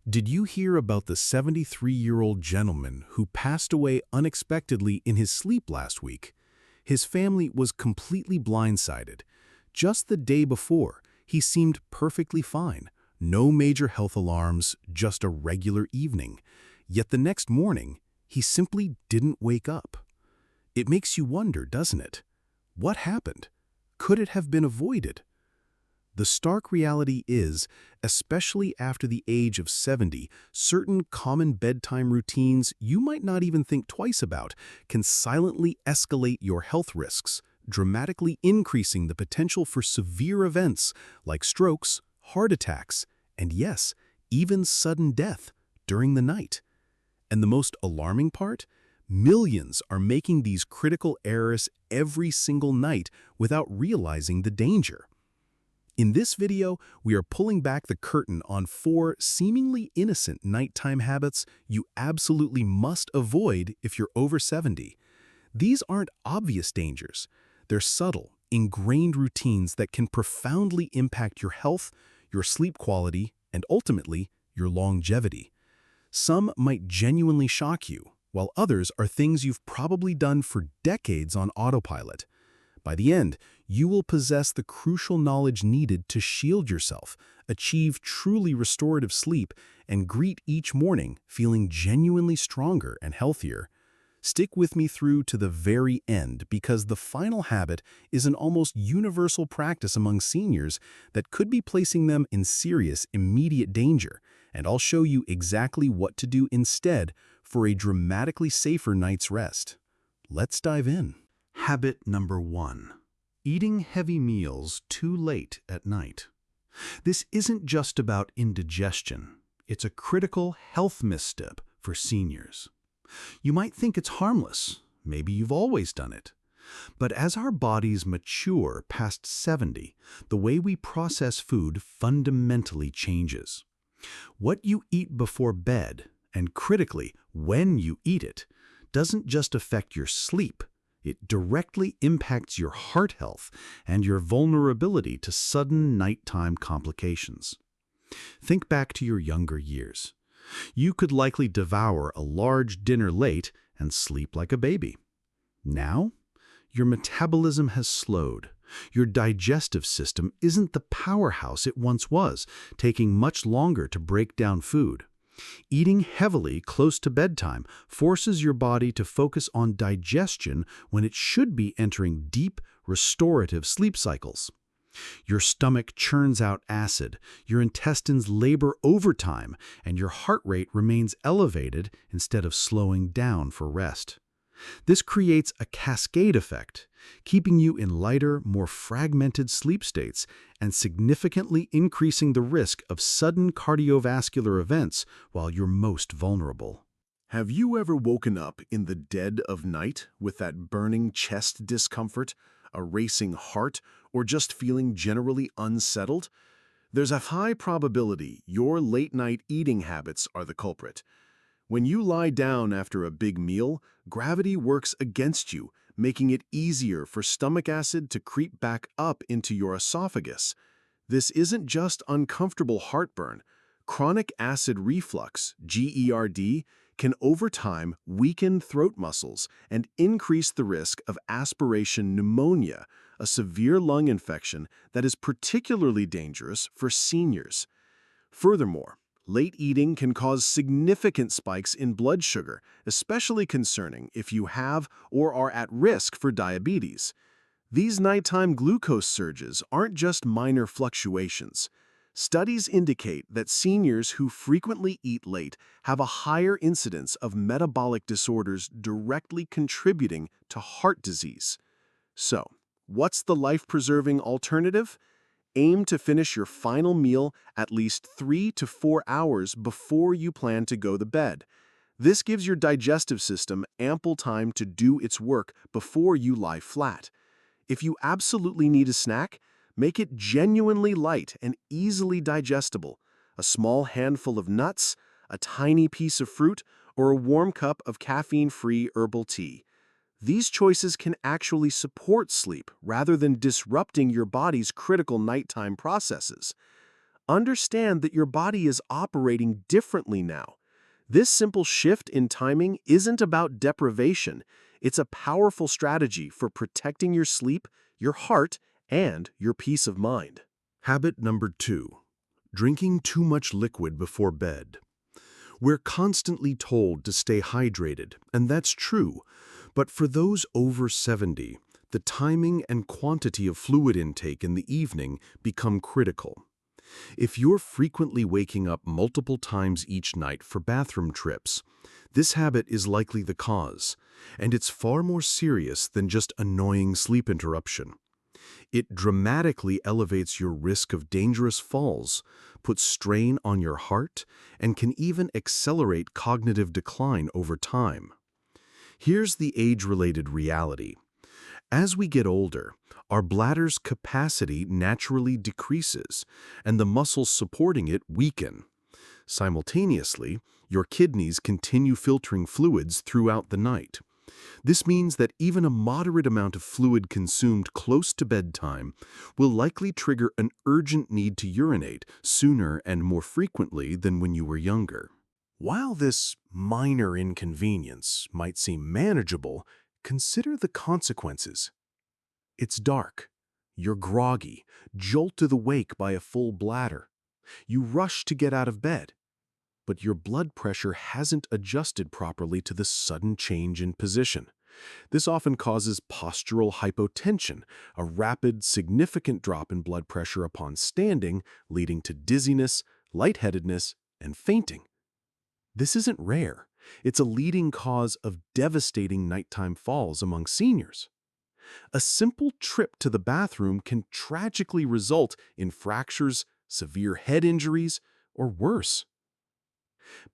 Did you hear about the 73-year-old gentleman who passed away unexpectedly in his sleep last week? His family was completely blindsided. Just the day before, he seemed perfectly fine. No major health alarms, just a regular evening. Yet the next morning, he simply didn't wake up. It makes you wonder, doesn't it? What happened? Could it have been avoided? The stark reality is, especially after the age of 70, certain common bedtime routines you might not even think twice about can silently escalate your health risks, dramatically increasing the potential for severe events like strokes, heart attacks, and yes, even sudden death during the night. And the most alarming part? Millions are making these critical errors every single night without realizing the danger. In this video, we are pulling back the curtain on 4 seemingly innocent nighttime habits you absolutely must avoid if you're over 70. These aren't obvious dangers. They're subtle, ingrained routines that can profoundly impact your health, your sleep quality, and ultimately, your longevity. Some might genuinely shock you, while others are things you've probably done for decades on autopilot. By the end, you will possess the crucial knowledge needed to shield yourself, achieve truly restorative sleep, and greet each morning feeling genuinely stronger and healthier. Stick with me through to the very end because the final habit is an almost universal practice among seniors that could be placing them in serious, immediate danger, and I'll show you exactly what to do instead for a dramatically safer night's rest. Let's dive in. Habit number 1. Eating heavy meals too late at night. This isn't just about indigestion. It's a critical health misstep for seniors. You might think it's harmless. Maybe you've always done it. But as our bodies mature past 70, the way we process food fundamentally changes. What you eat before bed, and critically, when you eat it, doesn't just affect your sleep. It directly impacts your heart health and your vulnerability to sudden nighttime complications. Think back to your younger years. You could likely devour a large dinner late and sleep like a baby. Now, your metabolism has slowed. Your digestive system isn't the powerhouse it once was, taking much longer to break down food. Eating heavily close to bedtime forces your body to focus on digestion when it should be entering deep, restorative sleep cycles. Your stomach churns out acid, your intestines labor overtime, and your heart rate remains elevated instead of slowing down for rest. This creates a cascade effect, keeping you in lighter, more fragmented sleep states and significantly increasing the risk of sudden cardiovascular events while you're most vulnerable. Have you ever woken up in the dead of night with that burning chest discomfort, a racing heart, or just feeling generally unsettled? There's a high probability your late-night eating habits are the culprit. When you lie down after a big meal, gravity works against you, making it easier for stomach acid to creep back up into your esophagus. This isn't just uncomfortable heartburn. Chronic acid reflux, GERD, can over time weaken throat muscles and increase the risk of aspiration pneumonia, a severe lung infection that is particularly dangerous for seniors. Furthermore, late eating can cause significant spikes in blood sugar, especially concerning if you have or are at risk for diabetes. These nighttime glucose surges aren't just minor fluctuations. Studies indicate that seniors who frequently eat late have a higher incidence of metabolic disorders directly contributing to heart disease. So, what's the life-preserving alternative? Aim to finish your final meal at least 3 to 4 hours before you plan to go to bed. This gives your digestive system ample time to do its work before you lie flat. If you absolutely need a snack, make it genuinely light and easily digestible. A small handful of nuts, a tiny piece of fruit, or a warm cup of caffeine-free herbal tea. These choices can actually support sleep rather than disrupting your body's critical nighttime processes. Understand that your body is operating differently now. This simple shift in timing isn't about deprivation. It's a powerful strategy for protecting your sleep, your heart, and your peace of mind. Habit number 2. Drinking too much liquid before bed. We're constantly told to stay hydrated, and that's true. But for those over 70, the timing and quantity of fluid intake in the evening become critical. If you're frequently waking up multiple times each night for bathroom trips, this habit is likely the cause, and it's far more serious than just annoying sleep interruption. It dramatically elevates your risk of dangerous falls, puts strain on your heart, and can even accelerate cognitive decline over time. Here's the age-related reality. As we get older, our bladder's capacity naturally decreases, and the muscles supporting it weaken. Simultaneously, your kidneys continue filtering fluids throughout the night. This means that even a moderate amount of fluid consumed close to bedtime will likely trigger an urgent need to urinate sooner and more frequently than when you were younger. While this minor inconvenience might seem manageable, consider the consequences. It's dark. You're groggy, jolted awake by a full bladder. You rush to get out of bed, but your blood pressure hasn't adjusted properly to the sudden change in position. This often causes postural hypotension, a rapid, significant drop in blood pressure upon standing, leading to dizziness, lightheadedness, and fainting. This isn't rare. It's a leading cause of devastating nighttime falls among seniors. A simple trip to the bathroom can tragically result in fractures, severe head injuries, or worse.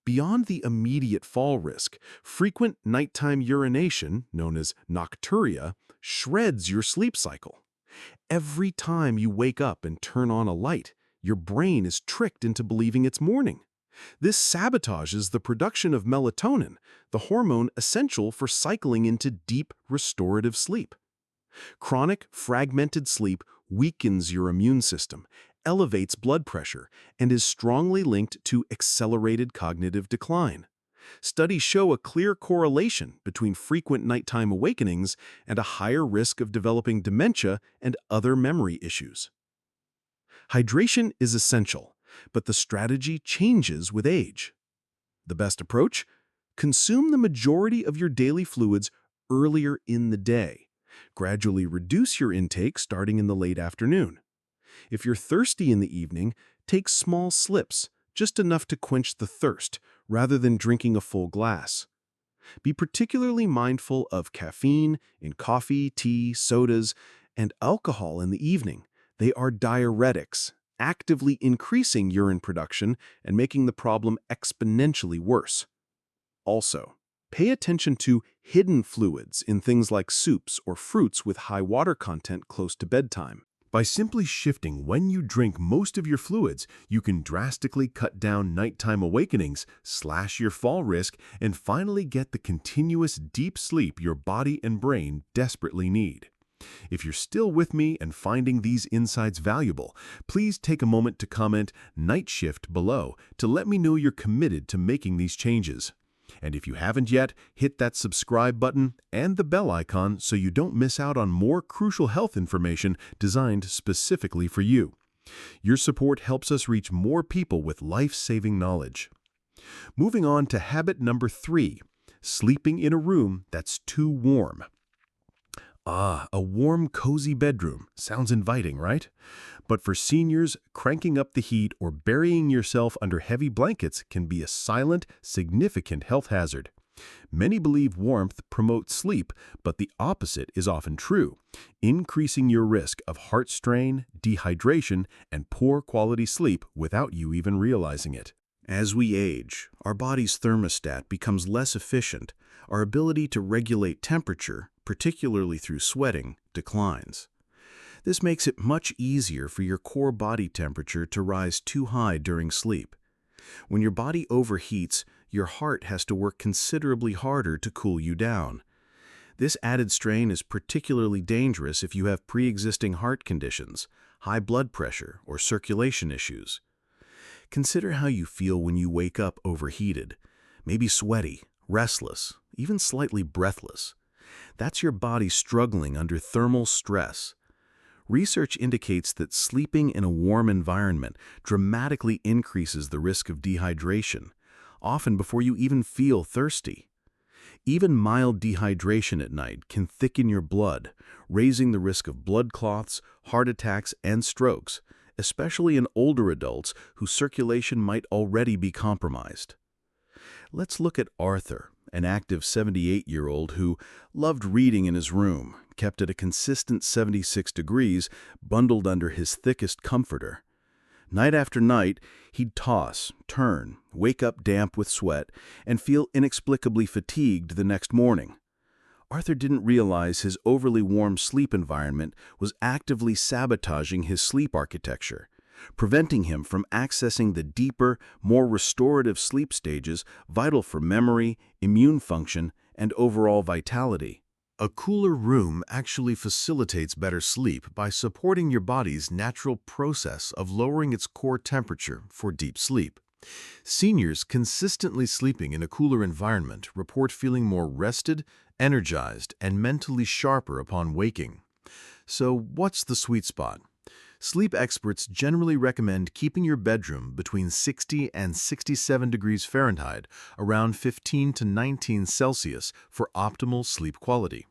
Beyond the immediate fall risk, frequent nighttime urination, known as nocturia, shreds your sleep cycle. Every time you wake up and turn on a light, your brain is tricked into believing it's morning. This sabotages the production of melatonin, the hormone essential for cycling into deep, restorative sleep. Chronic, fragmented sleep weakens your immune system, elevates blood pressure, and is strongly linked to accelerated cognitive decline. Studies show a clear correlation between frequent nighttime awakenings and a higher risk of developing dementia and other memory issues. Hydration is essential, but the strategy changes with age. The best approach? Consume the majority of your daily fluids earlier in the day. Gradually reduce your intake starting in the late afternoon. If you're thirsty in the evening, take small sips, just enough to quench the thirst, rather than drinking a full glass. Be particularly mindful of caffeine in coffee, tea, sodas, and alcohol in the evening. They are diuretics, actively increasing urine production and making the problem exponentially worse. Also, pay attention to hidden fluids in things like soups or fruits with high water content close to bedtime. By simply shifting when you drink most of your fluids, you can drastically cut down nighttime awakenings, slash your fall risk, and finally get the continuous deep sleep your body and brain desperately need. If you're still with me and finding these insights valuable, please take a moment to comment "Night Shift" below to let me know you're committed to making these changes. And if you haven't yet, hit that subscribe button and the bell icon so you don't miss out on more crucial health information designed specifically for you. Your support helps us reach more people with life-saving knowledge. Moving on to habit number 3, sleeping in a room that's too warm. A warm, cozy bedroom. Sounds inviting, right? But for seniors, cranking up the heat or burying yourself under heavy blankets can be a silent, significant health hazard. Many believe warmth promotes sleep, but the opposite is often true, increasing your risk of heart strain, dehydration, and poor quality sleep without you even realizing it. As we age, our body's thermostat becomes less efficient. Our ability to regulate temperature, particularly through sweating, declines. This makes it much easier for your core body temperature to rise too high during sleep. When your body overheats, your heart has to work considerably harder to cool you down. This added strain is particularly dangerous if you have pre-existing heart conditions, high blood pressure, or circulation issues. Consider how you feel when you wake up overheated, maybe sweaty, restless, even slightly breathless. That's your body struggling under thermal stress. Research indicates that sleeping in a warm environment dramatically increases the risk of dehydration, often before you even feel thirsty. Even mild dehydration at night can thicken your blood, raising the risk of blood clots, heart attacks, and strokes, especially in older adults whose circulation might already be compromised. Let's look at Arthur, an active 78-year-old who loved reading in his room, kept at a consistent 76 degrees, bundled under his thickest comforter. Night after night, he'd toss, turn, wake up damp with sweat, and feel inexplicably fatigued the next morning. Arthur didn't realize his overly warm sleep environment was actively sabotaging his sleep architecture, preventing him from accessing the deeper, more restorative sleep stages vital for memory, immune function, and overall vitality. A cooler room actually facilitates better sleep by supporting your body's natural process of lowering its core temperature for deep sleep. Seniors consistently sleeping in a cooler environment report feeling more rested, energized, and mentally sharper upon waking. So what's the sweet spot? Sleep experts generally recommend keeping your bedroom between 60 and 67 degrees Fahrenheit, around 15 to 19 Celsius, for optimal sleep quality.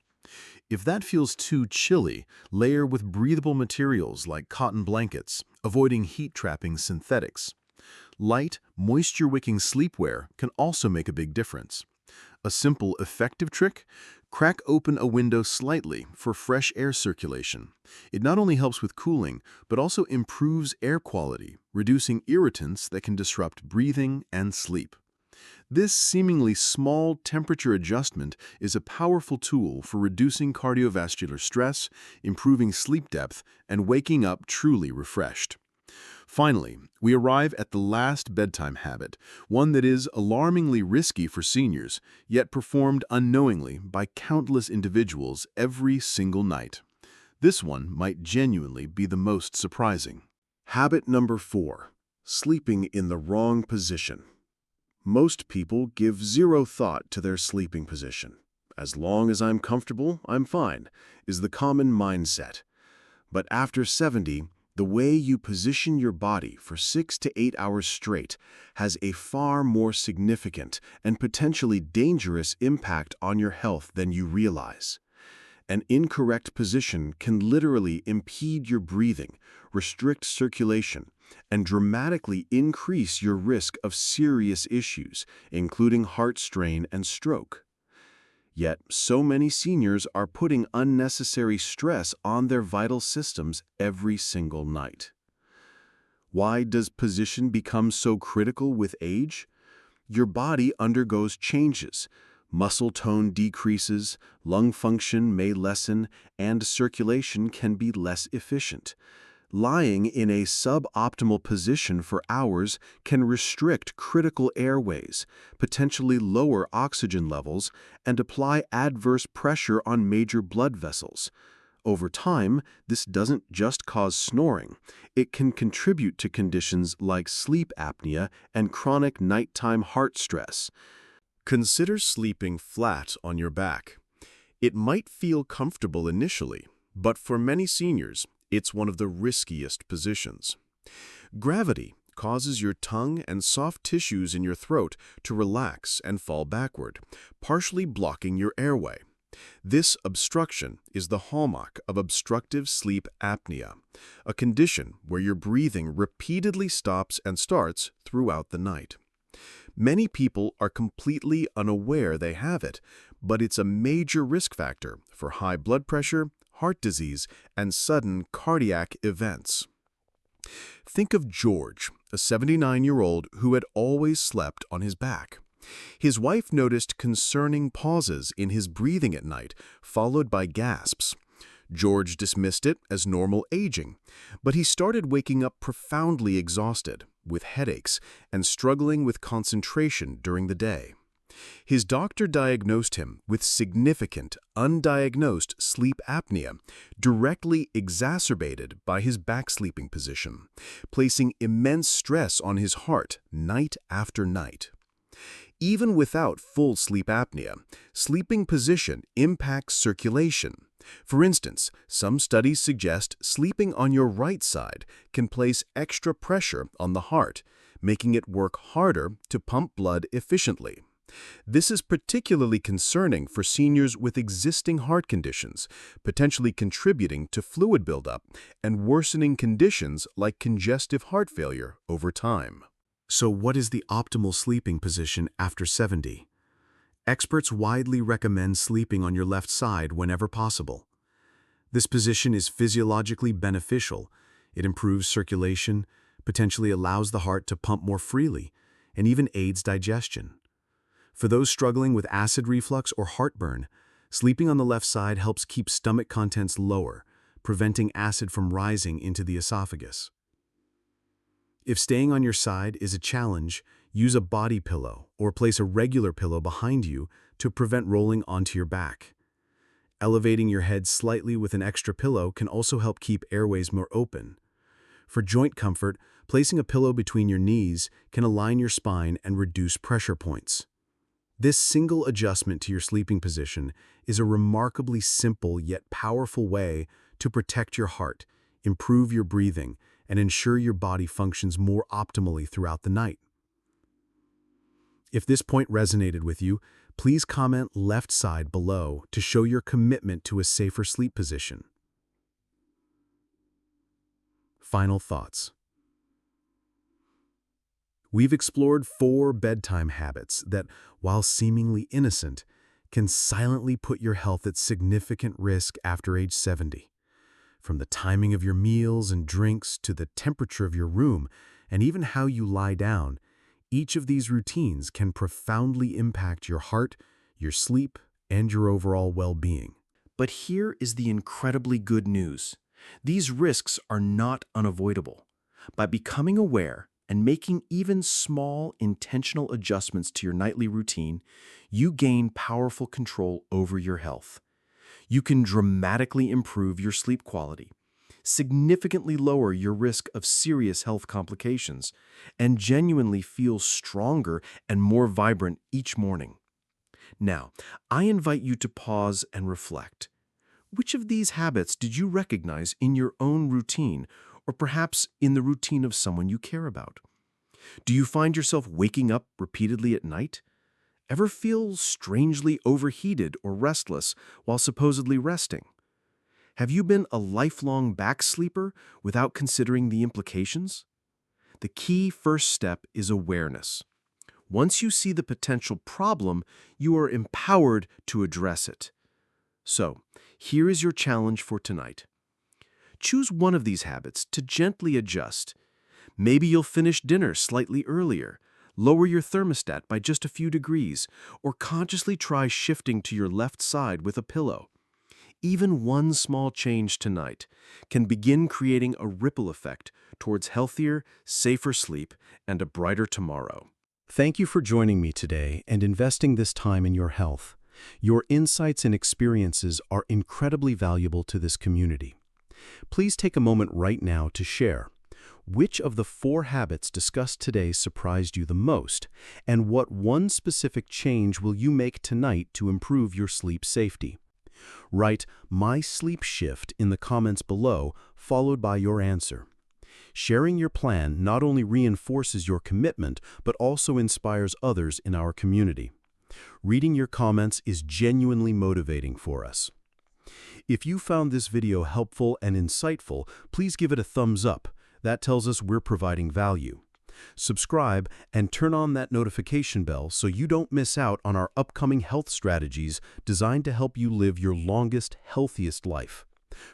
If that feels too chilly, layer with breathable materials like cotton blankets, avoiding heat-trapping synthetics. Light, moisture-wicking sleepwear can also make a big difference. A simple, effective trick? Crack open a window slightly for fresh air circulation. It not only helps with cooling, but also improves air quality, reducing irritants that can disrupt breathing and sleep. This seemingly small temperature adjustment is a powerful tool for reducing cardiovascular stress, improving sleep depth, and waking up truly refreshed. Finally, we arrive at the last bedtime habit, one that is alarmingly risky for seniors, yet performed unknowingly by countless individuals every single night. This one might genuinely be the most surprising. Habit number 4. Sleeping in the wrong position. Most people give zero thought to their sleeping position. As long as I'm comfortable, I'm fine, is the common mindset. But after 70, the way you position your body for 6 to 8 hours straight has a far more significant and potentially dangerous impact on your health than you realize. An incorrect position can literally impede your breathing, restrict circulation, and dramatically increase your risk of serious issues, including heart strain and stroke. Yet, so many seniors are putting unnecessary stress on their vital systems every single night. Why does position become so critical with age? Your body undergoes changes. Muscle tone decreases, lung function may lessen, and circulation can be less efficient. Lying in a suboptimal position for hours can restrict critical airways, potentially lower oxygen levels, and apply adverse pressure on major blood vessels. Over time, this doesn't just cause snoring. It can contribute to conditions like sleep apnea and chronic nighttime heart stress. Consider sleeping flat on your back. It might feel comfortable initially, but for many seniors, it's one of the riskiest positions. Gravity causes your tongue and soft tissues in your throat to relax and fall backward, partially blocking your airway. This obstruction is the hallmark of obstructive sleep apnea, a condition where your breathing repeatedly stops and starts throughout the night. Many people are completely unaware they have it, but it's a major risk factor for high blood pressure, heart disease, and sudden cardiac events. Think of George, a 79-year-old who had always slept on his back. His wife noticed concerning pauses in his breathing at night, followed by gasps. George dismissed it as normal aging, but he started waking up profoundly exhausted, with headaches, and struggling with concentration during the day. His doctor diagnosed him with significant, undiagnosed sleep apnea, directly exacerbated by his back sleeping position, placing immense stress on his heart night after night. Even without full sleep apnea, sleeping position impacts circulation. For instance, some studies suggest sleeping on your right side can place extra pressure on the heart, making it work harder to pump blood efficiently. This is particularly concerning for seniors with existing heart conditions, potentially contributing to fluid buildup and worsening conditions like congestive heart failure over time. So what is the optimal sleeping position after 70? Experts widely recommend sleeping on your left side whenever possible. This position is physiologically beneficial. It improves circulation, potentially allows the heart to pump more freely, and even aids digestion. For those struggling with acid reflux or heartburn, sleeping on the left side helps keep stomach contents lower, preventing acid from rising into the esophagus. If staying on your side is a challenge, use a body pillow or place a regular pillow behind you to prevent rolling onto your back. Elevating your head slightly with an extra pillow can also help keep airways more open. For joint comfort, placing a pillow between your knees can align your spine and reduce pressure points. This single adjustment to your sleeping position is a remarkably simple yet powerful way to protect your heart, improve your breathing, and ensure your body functions more optimally throughout the night. If this point resonated with you, please comment left side below to show your commitment to a safer sleep position. Final thoughts. We've explored 4 bedtime habits that, while seemingly innocent, can silently put your health at significant risk after age 70. From the timing of your meals and drinks to the temperature of your room and even how you lie down, each of these routines can profoundly impact your heart, your sleep, and your overall well-being. But here is the incredibly good news. These risks are not unavoidable. By becoming aware and making even small, intentional adjustments to your nightly routine, you gain powerful control over your health. You can dramatically improve your sleep quality, significantly lower your risk of serious health complications, and genuinely feel stronger and more vibrant each morning. Now, I invite you to pause and reflect. Which of these habits did you recognize in your own routine, or perhaps in the routine of someone you care about? Do you find yourself waking up repeatedly at night? Ever feel strangely overheated or restless while supposedly resting? Have you been a lifelong back sleeper without considering the implications? The key first step is awareness. Once you see the potential problem, you are empowered to address it. So, here is your challenge for tonight. Choose one of these habits to gently adjust. Maybe you'll finish dinner slightly earlier, lower your thermostat by just a few degrees, or consciously try shifting to your left side with a pillow. Even one small change tonight can begin creating a ripple effect towards healthier, safer sleep and a brighter tomorrow. Thank you for joining me today and investing this time in your health. Your insights and experiences are incredibly valuable to this community. Please take a moment right now to share. Which of the 4 habits discussed today surprised you the most, and what one specific change will you make tonight to improve your sleep safety? Write "My Sleep Shift" in the comments below, followed by your answer. Sharing your plan not only reinforces your commitment, but also inspires others in our community. Reading your comments is genuinely motivating for us. If you found this video helpful and insightful, please give it a thumbs up. That tells us we're providing value. Subscribe and turn on that notification bell so you don't miss out on our upcoming health strategies designed to help you live your longest, healthiest life.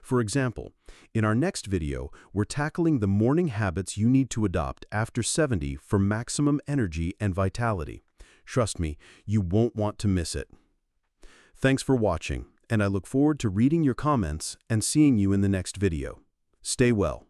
For example, in our next video, we're tackling the morning habits you need to adopt after 70 for maximum energy and vitality. Trust me, you won't want to miss it. Thanks for watching, and I look forward to reading your comments and seeing you in the next video. Stay well.